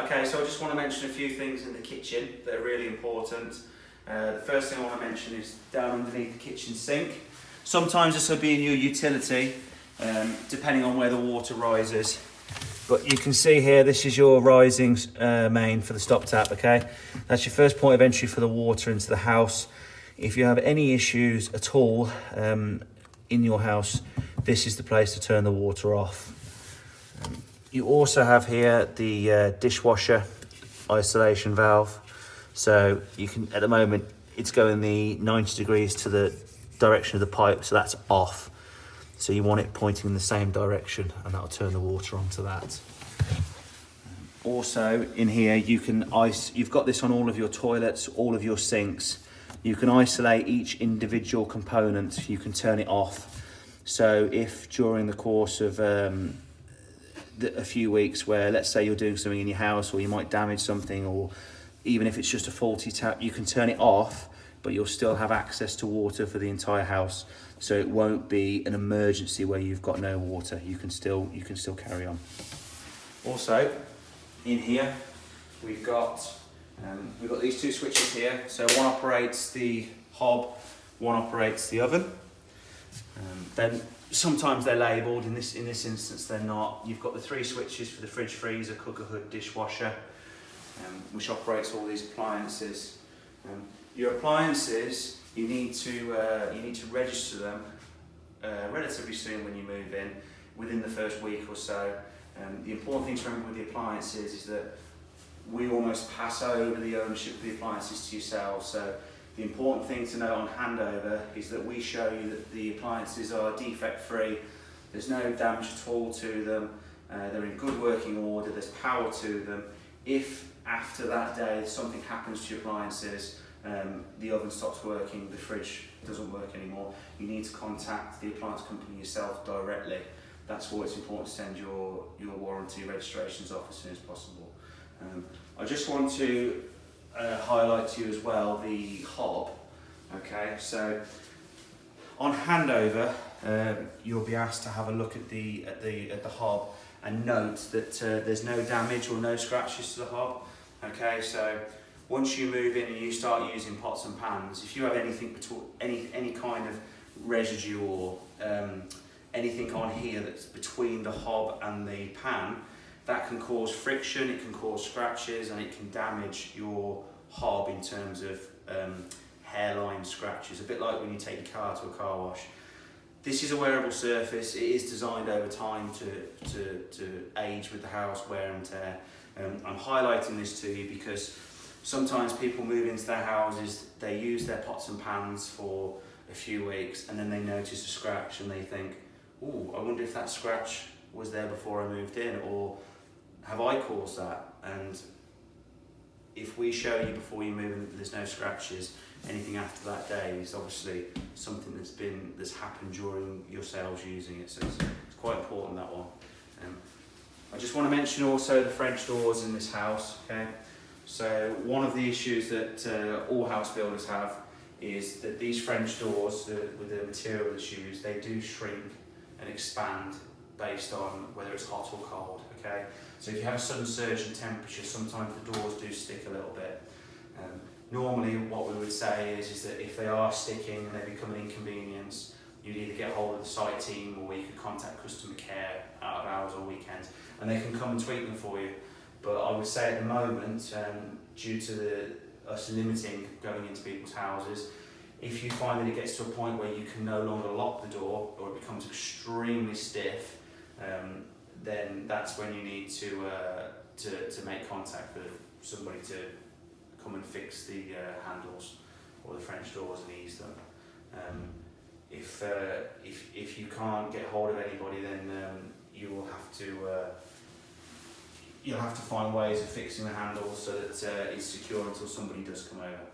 Okay, so I just want to mention a few things in the kitchen that are really important. The first thing I want to mention is down underneath the kitchen sink. Sometimes this will be in your utility, depending on where the water rises. But you can see here, this is your rising main for the stop tap, okay? That's your first point of entry for the water into the house. If you have any issues at all in your house, this is the place to turn the water off. You also have here the dishwasher isolation valve. So you can, at the moment, it's going the 90 degrees to the direction of the pipe, so that's off. So you want it pointing in the same direction, and that'll turn the water onto that. Also in here, you can you've got this on all of your toilets, all of your sinks. You can isolate each individual component, you can turn it off. So if during the course of a few weeks where, let's say you're doing something in your house, or you might damage something, or even if it's just a faulty tap, you can turn it off, but you'll still have access to water for the entire house. So it won't be an emergency where you've got no water. You can still carry on. Also, in here, we've got these two switches here. So one operates the hob, one operates the oven. Then sometimes they're labelled. In this instance, they're not. You've got the three switches for the fridge, freezer, cooker hood, dishwasher, which operates all these appliances. Your appliances, you need to register them relatively soon when you move in, within the first week or so. The important thing to remember with the appliances is that we almost pass over the ownership of the appliances to yourselves. So the important thing to know on handover is that we show you that the appliances are defect free, there's no damage at all to them, they're in good working order, there's power to them. If after that day something happens to your appliances, the oven stops working, the fridge doesn't work anymore, you need to contact the appliance company yourself directly. That's why it's important to send your warranty registrations off as soon as possible. I just want to highlight to you as well the hob. Okay, so on handover, you'll be asked to have a look at the hob and note that there's no damage or no scratches to the hob. Okay, so once you move in and you start using pots and pans, if you have anything any kind of residue or anything on here that's between the hob and the pan, that can cause friction, it can cause scratches, and it can damage your hob in terms of hairline scratches, a bit like when you take your car to a car wash. This is a wearable surface. It is designed over time to age with the house, wear and tear. I'm highlighting this to you because sometimes people move into their houses, they use their pots and pans for a few weeks, and then they notice a scratch and they think, "Ooh, I wonder if that scratch was there before I moved in, or have I caused that?" And if we show you before you move in that there's no scratches, anything after that day is obviously something that's happened during yourselves using it. So it's quite important, that one. I just want to mention also the French doors in this house. Okay, so one of the issues that all house builders have is that these French doors, with the material that's used, they do shrink and expand based on whether it's hot or cold. Okay, so if you have a sudden surge in temperature, sometimes the doors do stick a little bit. Normally what we would say is that if they are sticking and they become an inconvenience, you'd either get hold of the site team, or you could contact customer care out of hours or weekends, and they can come and tweak them for you. But I would say at the moment, due to us limiting going into people's houses, if you find that it gets to a point where you can no longer lock the door, or it becomes extremely stiff, then that's when you need to make contact with somebody to come and fix the handles or the French doors and ease them. If you can't get hold of anybody, then you'll have to find ways of fixing the handles so that it's secure until somebody does come over.